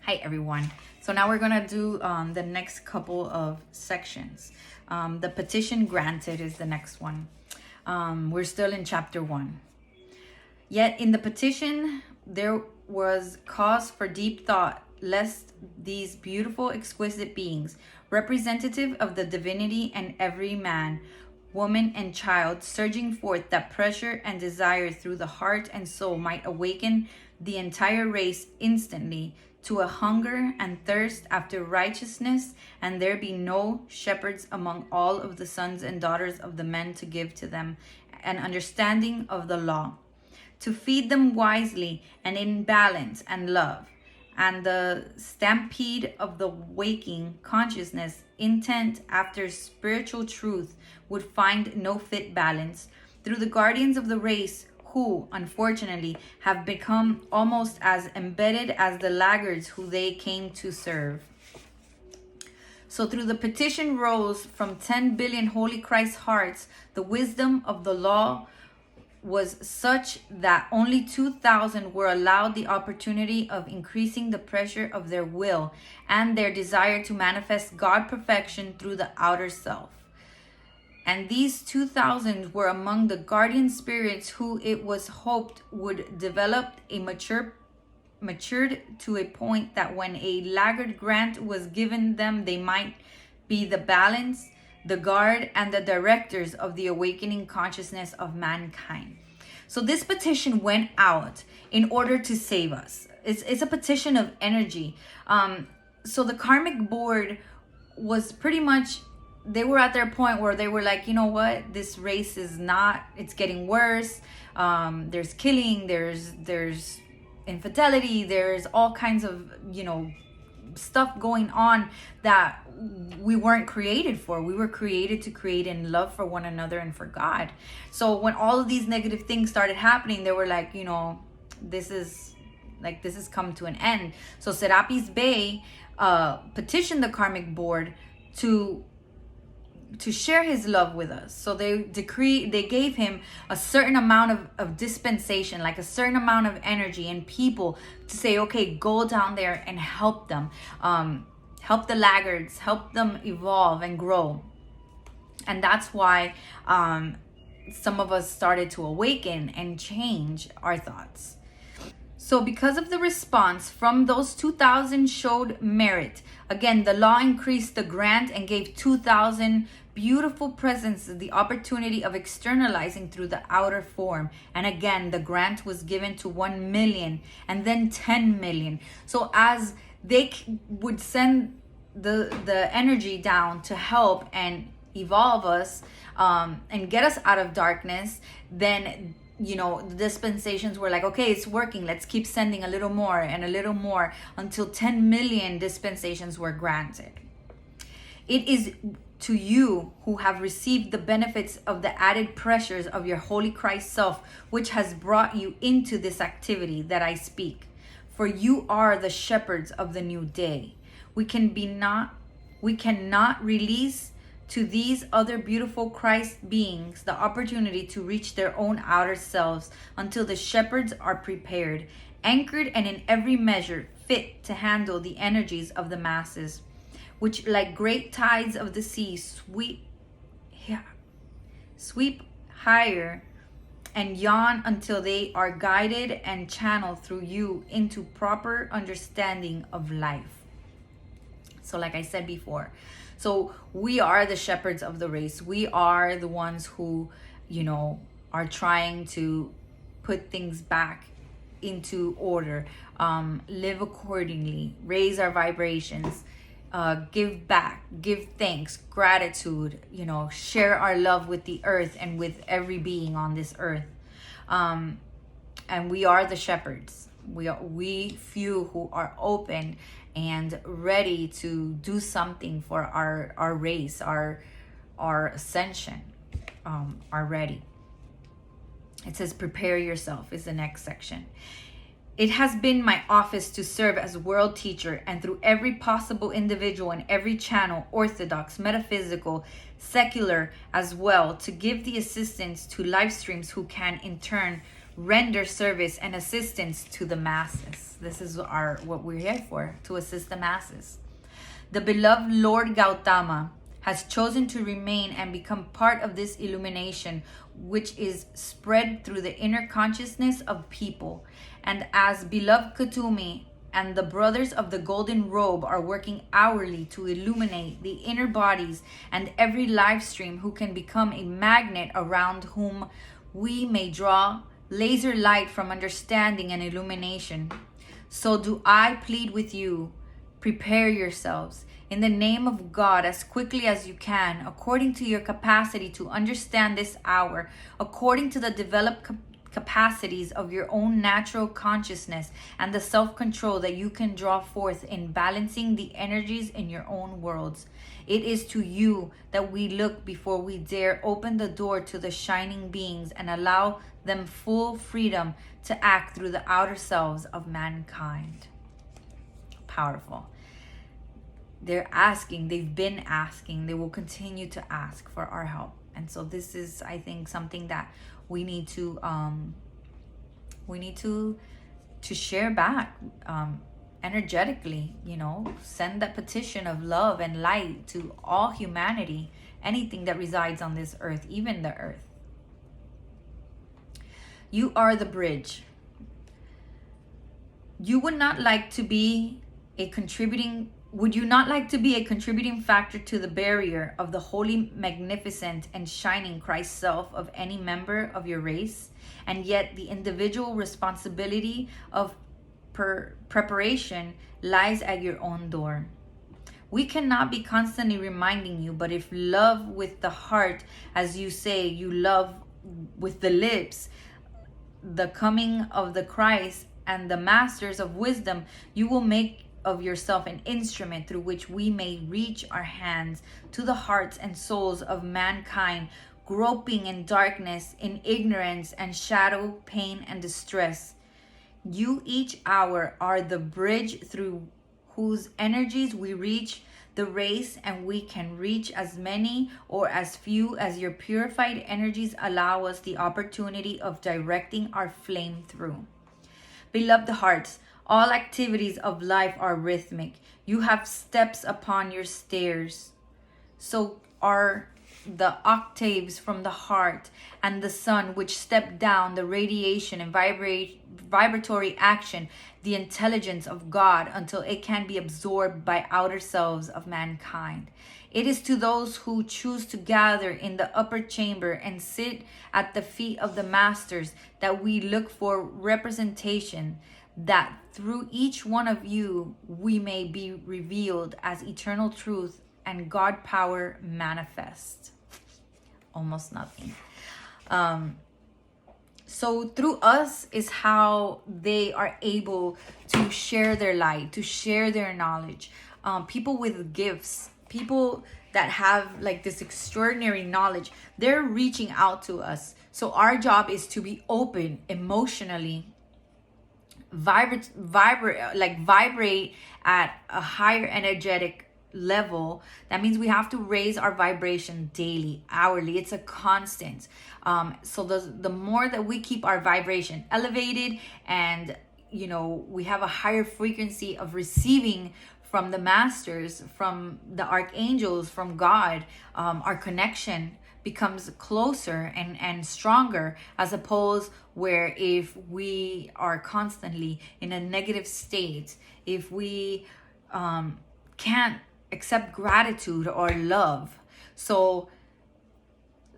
Hi everyone. So now we're gonna do the next couple of sections. The petition granted is the next one. We're still in chapter 1. Yet in the petition there was cause for deep thought, lest these beautiful, exquisite beings, representative of the divinity and every man, woman, and child, surging forth that pressure and desire through the heart and soul, might awaken the entire race instantly to a hunger and thirst after righteousness, and there be no shepherds among all of the sons and daughters of the men to give to them an understanding of the law, to feed them wisely and in balance and love, and the stampede of the waking consciousness intent after spiritual truth would find no fit balance through the guardians of the race, who unfortunately have become almost as embedded as the laggards who they came to serve. So through the petition rose from 10 billion holy Christ hearts the wisdom of the law was such that only 2,000 were allowed the opportunity of increasing the pressure of their will and their desire to manifest God perfection through the outer self. And these 2,000 were among the guardian spirits who it was hoped would develop a matured to a point that when a laggard grant was given them, they might be the balance, the guard, and the directors of the awakening consciousness of mankind. So this petition went out in order to save us. It's a petition of energy. So the karmic board was pretty much, they were at their point where they were like, you know what, this race is not, it's getting worse. There's killing, there's infidelity, there's all kinds of, stuff going on that we weren't created for. We were created to create in love for one another and for God. So when all of these negative things started happening, they were like, this is come to an end. So Serapis Bey petitioned the karmic board to share his love with us. So they gave him a certain amount of dispensation, like a certain amount of energy and people to say, okay, go down there and help them, help the laggards, help them evolve and grow. And that's why some of us started to awaken and change our thoughts. So because of the response from those 2,000 showed merit. Again, the law increased the grant and gave 2,000 beautiful presences the opportunity of externalizing through the outer form. And again, the grant was given to 1 million and then 10 million. So as they would send the energy down to help and evolve us and get us out of darkness, then the dispensations were like, okay, it's working, let's keep sending a little more and a little more until 10 million dispensations were granted. It is to you who have received the benefits of the added pressures of your holy Christ self, which has brought you into this activity that I speak. For you are the shepherds of the new day. We cannot release to these other beautiful Christ beings the opportunity to reach their own outer selves until the shepherds are prepared, anchored, and in every measure fit to handle the energies of the masses, which like great tides of the sea sweep higher and yawn until they are guided and channeled through you into proper understanding of life. So like I said before, so we are the shepherds of the race. We are the ones who, are trying to put things back into order, live accordingly, raise our vibrations, give back, give thanks, gratitude, share our love with the earth and with every being on this earth. And we are the shepherds. We few who are open and ready to do something for our race, our ascension, are ready. It says, prepare yourself is the next section. It has been my office to serve as world teacher and through every possible individual in every channel, orthodox, metaphysical, secular as well, to give the assistance to live streams who can in turn render service and assistance to the masses. This is what we're here for, to assist the masses. The beloved Lord Gautama has chosen to remain and become part of this illumination, which is spread through the inner consciousness of people. And as beloved Kuthumi and the brothers of the golden robe are working hourly to illuminate the inner bodies and every live stream who can become a magnet around whom we may draw laser light from understanding and illumination, so do I plead with you, prepare yourselves in the name of God as quickly as you can, according to your capacity to understand this hour, according to the developed capacities of your own natural consciousness and the self-control that you can draw forth in balancing the energies in your own worlds. It is to you that we look before we dare open the door to the shining beings and allow them full freedom to act through the outer selves of mankind. Powerful. They're asking, they've been asking, they will continue to ask for our help. And so this is, I think, something that we need to share back energetically, send that petition of love and light to all humanity, anything that resides on this earth, even the earth. You are the bridge. Would you not like to be a contributing factor to the barrier of the holy, magnificent, and shining Christ self of any member of your race? And yet the individual responsibility of preparation lies at your own door. We cannot be constantly reminding you, but if love with the heart, as you say, you love with the lips, the coming of the Christ and the masters of wisdom, you will make of yourself an instrument through which we may reach our hands to the hearts and souls of mankind, groping in darkness, in ignorance and shadow, pain and distress. You each hour are the bridge through whose energies we reach the race, and we can reach as many or as few as your purified energies allow us the opportunity of directing our flame through. Beloved hearts, all activities of life are rhythmic. You have steps upon your stairs. So are the octaves from the heart and the sun, which step down the radiation and vibratory action, the intelligence of God, until it can be absorbed by outer selves of mankind. It is to those who choose to gather in the upper chamber and sit at the feet of the masters that we look for representation, that through each one of you we may be revealed as eternal truth and God power manifest. Almost nothing. So through us is how they are able to share their light, to share their knowledge. People with gifts, people that have like this extraordinary knowledge, they're reaching out to us. So our job is to be open emotionally, vibrate at a higher energetic level. That means we have to raise our vibration daily, hourly. It's a constant. So the more that we keep our vibration elevated, and we have a higher frequency of receiving from the masters, from the archangels, from God, our connection becomes closer and stronger, as opposed where if we are constantly in a negative state, if we can't accept gratitude or love. So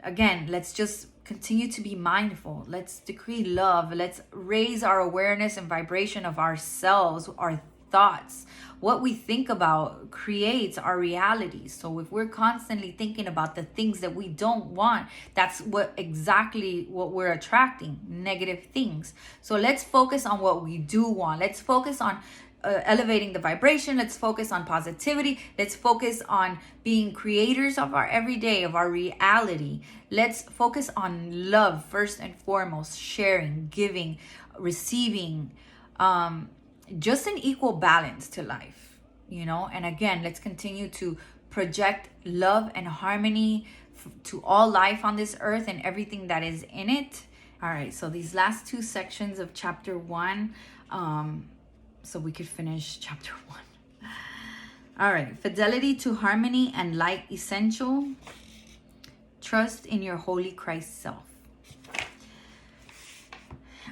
again, let's just continue to be mindful. Let's decree love. Let's raise our awareness and vibration of ourselves, our thoughts. What we think about creates our reality. So if we're constantly thinking about the things that we don't want, that's exactly what we're attracting, negative things. So let's focus on what we do want. Let's focus on elevating the vibration. Let's focus on positivity. Let's focus on being creators of our everyday, of our reality. Let's focus on love first and foremost, sharing, giving, receiving, just an equal balance to life, and again, let's continue to project love and harmony to all life on this earth and everything that is in it. All right, so these last two sections of chapter 1, so we could finish chapter 1. All right, fidelity to harmony and light essential. Trust in your holy Christ self.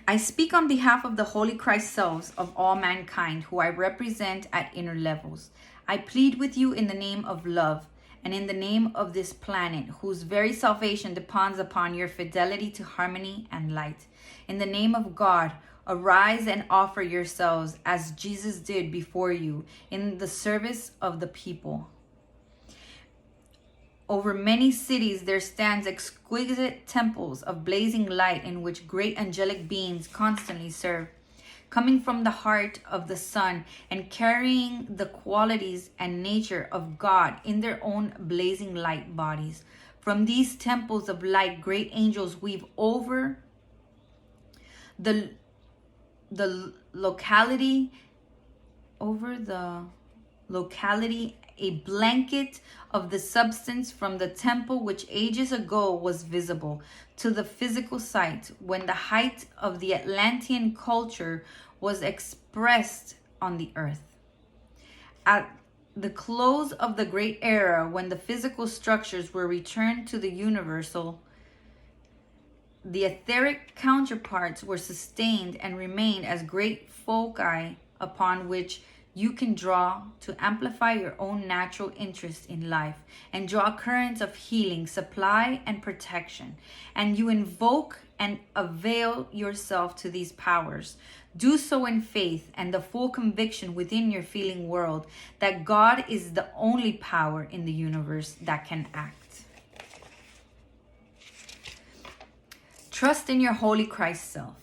I speak on behalf of the holy Christ selves of all mankind who I represent at inner levels. I plead with you in the name of love and in the name of this planet whose very salvation depends upon your fidelity to harmony and light. In the name of God, arise and offer yourselves as Jesus did before you in the service of the people. Over many cities there stands exquisite temples of blazing light in which great angelic beings constantly serve, coming from the heart of the sun and carrying the qualities and nature of God in their own blazing light bodies. From these temples of light, great angels weave over the locality a blanket of the substance from the temple which ages ago was visible to the physical sight when the height of the Atlantean culture was expressed on the earth. At the close of the great era, when the physical structures were returned to the universal, the etheric counterparts were sustained and remained as great foci upon which you can draw to amplify your own natural interest in life and draw currents of healing, supply, and protection. And you invoke and avail yourself to these powers. Do so in faith and the full conviction within your feeling world that God is the only power in the universe that can act. Trust in your holy Christ self.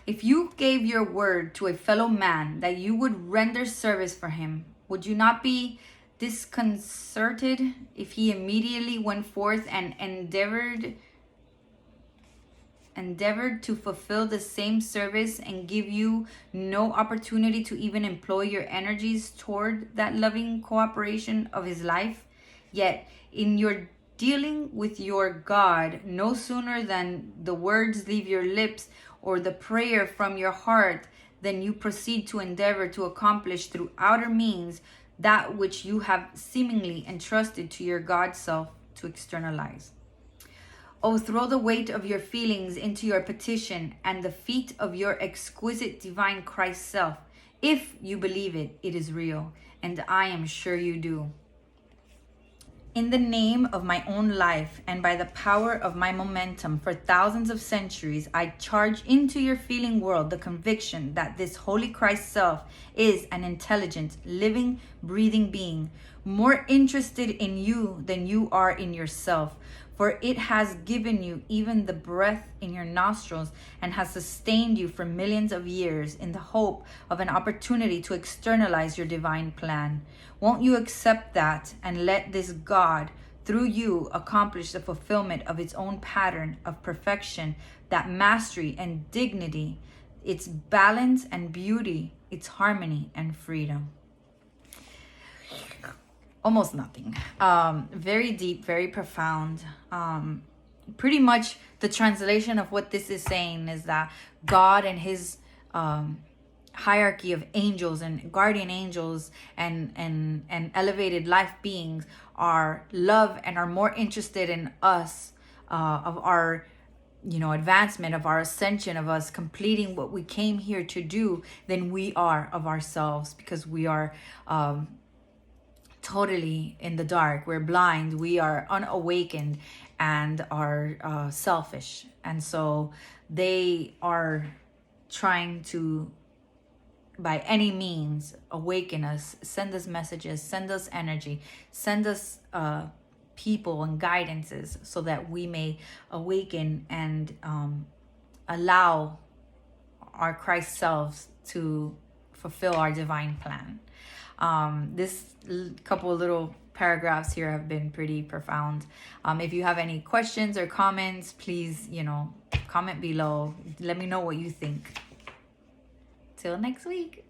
If you gave your word to a fellow man that you would render service for him, would you not be disconcerted if he immediately went forth and endeavored to fulfill the same service and give you no opportunity to even employ your energies toward that loving cooperation of his life? Yet in your dealing with your God, no sooner than the words leave your lips or the prayer from your heart, then you proceed to endeavor to accomplish through outer means that which you have seemingly entrusted to your God self to externalize. Oh, throw the weight of your feelings into your petition and the feet of your exquisite divine Christ self. If you believe it, it is real, and I am sure you do. In the name of my own life and by the power of my momentum for thousands of centuries, I charge into your feeling world the conviction that this holy Christ self is an intelligent, living, breathing being, more interested in you than you are in yourself, for it has given you even the breath in your nostrils and has sustained you for millions of years in the hope of an opportunity to externalize your divine plan. Won't you accept that and let this God, through you, accomplish the fulfillment of its own pattern of perfection, that mastery and dignity, its balance and beauty, its harmony and freedom? Almost nothing. Very deep, very profound. Pretty much the translation of what this is saying is that God and his hierarchy of angels and guardian angels and elevated life beings are love and are more interested in us, of our advancement, of our ascension, of us completing what we came here to do, than we are of ourselves, because we are totally in the dark, we're blind, we are unawakened and are selfish. And so they are trying to, by any means, awaken us, send us messages, send us energy, send us people and guidances so that we may awaken and allow our Christ selves to fulfill our divine plan. This couple of little paragraphs here have been pretty profound. If you have any questions or comments, please, comment below. Let me know what you think. Till next week.